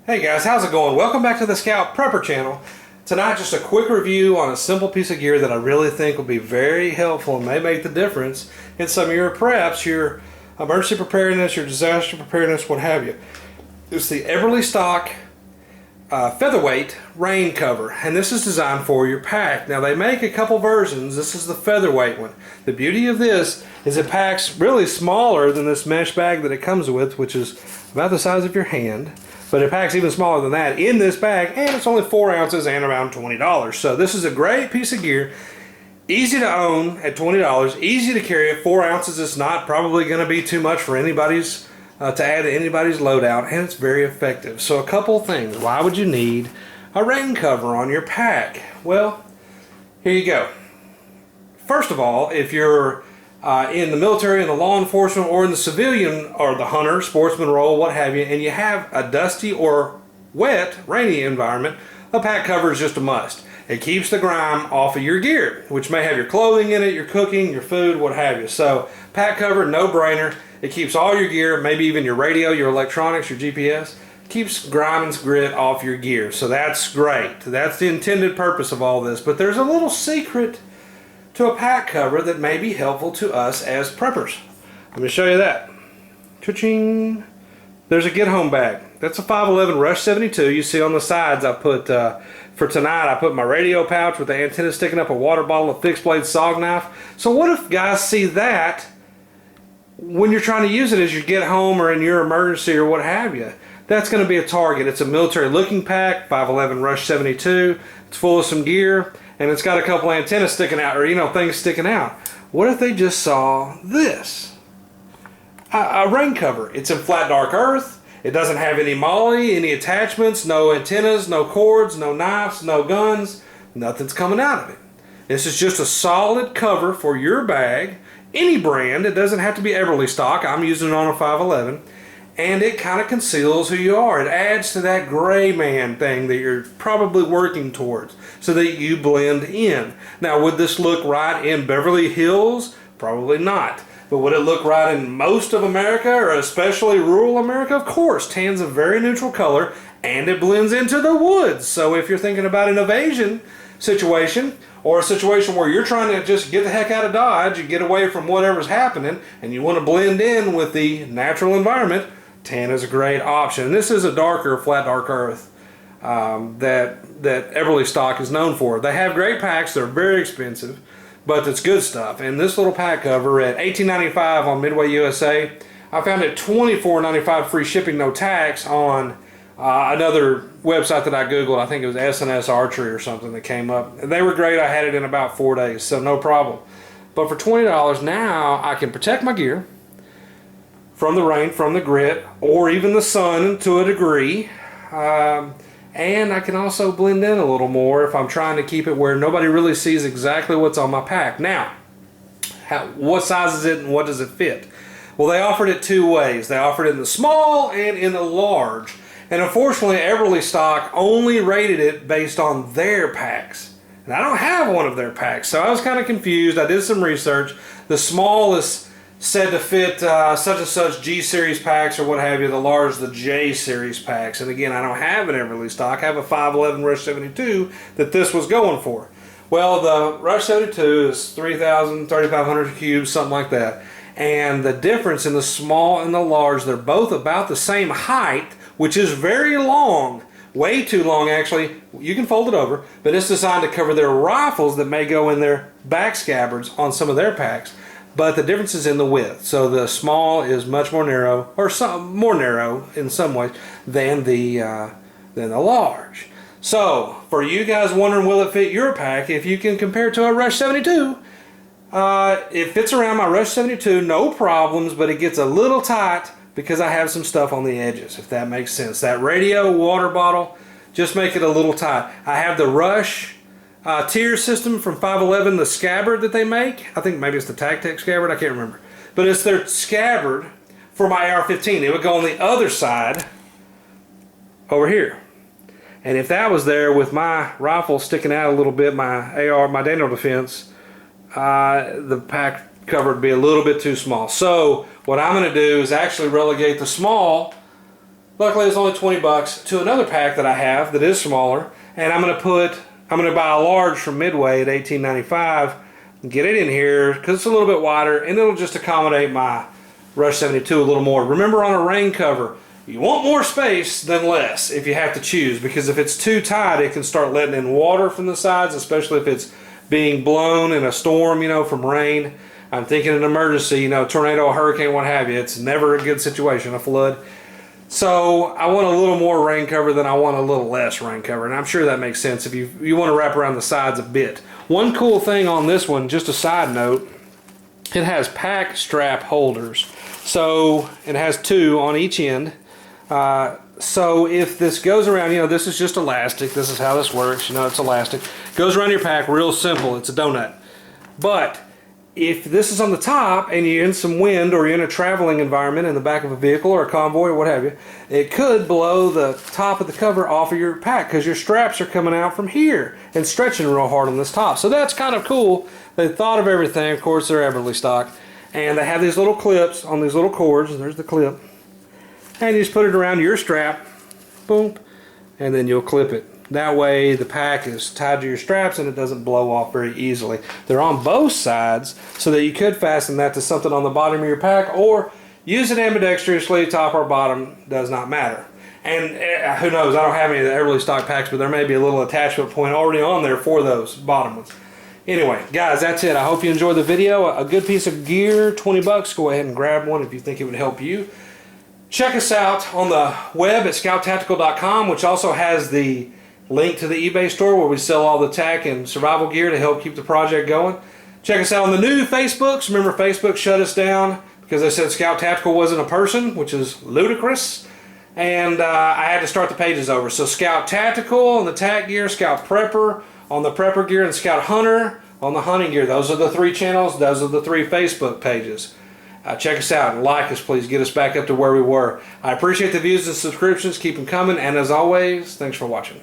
Hey guys, how's it going? Welcome back to the Scout Prepper channel. Tonight just a quick review on a simple piece of gear that I really think will be very helpful and may make the difference in some of your preps, your emergency preparedness, your disaster preparedness, what have you. It's the Eberlestock Featherweight rain cover, and this is designed for your pack. Now they make a couple versions. This is the featherweight one. The beauty of this is it packs really smaller than this mesh bag that it comes with, which is about the size of your hand. But it packs even smaller than that in this bag, and it's only 4 ounces and around $20. So this is a great piece of gear. Easy to own at $20, easy to carry at 4 ounces. It's not probably going to be too much for anybody's to add to anybody's loadout, and it's very effective. So a couple things. Why would you need a rain cover on your pack? Well, here you go. First of all, if you're in the military, in the law enforcement, or in the civilian, or the hunter, sportsman role, what have you, and you have a dusty or wet, rainy environment, a pack cover is just a must. It keeps the grime off of your gear, which may have your clothing in it, your cooking, your food, what have you. So pack cover, no brainer. It keeps all your gear, maybe even your radio, your electronics, your GPS, keeps grime and grit off your gear. So that's great. That's the intended purpose of all this. But there's a little secret to a pack cover that may be helpful to us as preppers. Let me show you that. Cha-ching! There's a get home bag. That's a 511 Rush 72. You see on the sides I put, for tonight, I put my radio pouch with the antenna sticking up, a water bottle, a fixed blade sog knife. So what if guys see that when you're trying to use it as you get home or in your emergency or what have you? That's going to be a target. It's a military looking pack, 511 Rush 72. It's full of some gear, and it's got a couple antennas sticking out, or things sticking out. What if they just saw this? A rain cover. It's in flat dark earth. It doesn't have any molly, any attachments, no antennas, no cords, no knives, no guns. Nothing's coming out of it. This is just a solid cover for your bag. Any brand. It doesn't have to be Eberlestock. I'm using it on a 511. And it kind of conceals who you are. It adds to that gray man thing that you're probably working towards so that you blend in. Now, would this look right in Beverly Hills? Probably not. But would it look right in most of America, or especially rural America? Of course. Tan's a very neutral color, and it blends into the woods. So if you're thinking about an evasion situation, or a situation where you're trying to just get the heck out of Dodge, you get away from whatever's happening, and you want to blend in with the natural environment, tan is a great option. And this is a darker, flat dark earth that Eberlestock is known for. They have great packs. They're very expensive, but it's good stuff. And this little pack cover at $18.95 on Midway USA. I found it $24.95 free shipping, no tax on another website that I googled. I think it was SNS Archery or something that came up. They were great. I had it in about 4 days, so no problem. But for $20 now, I can protect my gear from the rain, from the grit, or even the sun to a degree. And I can also blend in a little more if I'm trying to keep it where nobody really sees exactly what's on my pack. Now, what size is it and what does it fit? Well, they offered it two ways. They offered it in the small and in the large. And unfortunately, Eberlestock only rated it based on their packs. And I don't have one of their packs, so I was kind of confused. I did some research. The small is said to fit such and such G series packs or what have you. The large, the J series packs. And again, I don't have an Eberlestock. I have a 511 Rush 72 that this was going for. Well, the Rush 72 is 3,000, 3,500 cubes, something like that. And the difference in the small and the large, they're both about the same height, which is very long. Way too long, actually. You can fold it over, but it's designed to cover their rifles that may go in their back scabbards on some of their packs. But the difference is in the width. So the small is much more narrow, or more narrow in some ways, than the large. So for you guys wondering, will it fit your pack? If you can compare it to a Rush 72, it fits around my Rush 72, no problems, but it gets a little tight because I have some stuff on the edges, if that makes sense. That radio, water bottle, just make it a little tight. I have the Rush tier system from 511, the scabbard that they make. I think maybe it's the TacTech scabbard, I can't remember. But it's their scabbard for my AR-15. It would go on the other side over here. And if that was there with my rifle sticking out a little bit, my AR, my Daniel Defense, the pack cover would be a little bit too small. So what I'm going to do is actually relegate the small Luckily it's only 20 bucks, to another pack that I have that is smaller, and I'm gonna buy a large from Midway at $18.95 and get it in here because it's a little bit wider and it'll just accommodate my Rush 72 a little more. Remember, on a rain cover, you want more space than less if you have to choose, because if it's too tight it can start letting in water from the sides, especially if it's being blown in a storm, you know, from rain. I'm thinking an emergency, you know, tornado, hurricane, what have you. It's never a good situation, a flood. So I want a little more rain cover than I want a little less rain cover, and I'm sure that makes sense if you want to wrap around the sides a bit. One cool thing on this one, just a side note, it has pack strap holders. So it has 2 on each end. So if this goes around, you know, this is just elastic. This is how this works. You know, it's elastic. Goes around your pack real simple. It's a donut. But if this is on the top and you're in some wind or you're in a traveling environment in the back of a vehicle or a convoy or what have you, it could blow the top of the cover off of your pack because your straps are coming out from here and stretching real hard on this top. So that's kind of cool. They thought of everything. Of course, they're Eberlestock. And they have these little clips on these little cords. There's the clip. And you just put it around your strap. Boom. And then you'll clip it. That way the pack is tied to your straps and it doesn't blow off very easily. They're on both sides so that you could fasten that to something on the bottom of your pack or use it ambidextrously, top or bottom, does not matter. And who knows, I don't have any of the Eberlestock packs, but there may be a little attachment point already on there for those bottom ones. Anyway, guys, that's it. I hope you enjoyed the video. A good piece of gear, 20 bucks. Go ahead and grab one if you think it would help you. Check us out on the web at scouttactical.com, which also has the link to the eBay store where we sell all the tack and survival gear to help keep the project going. Check us out on the new Facebooks. Remember, Facebook shut us down because they said Scout Tactical wasn't a person, which is ludicrous. And I had to start the pages over. So Scout Tactical on the tack gear, Scout Prepper on the prepper gear, and Scout Hunter on the hunting gear. Those are the 3 channels. Those are the 3 Facebook pages. Check us out and like us, please. Get us back up to where we were. I appreciate the views and subscriptions. Keep them coming. And as always, thanks for watching.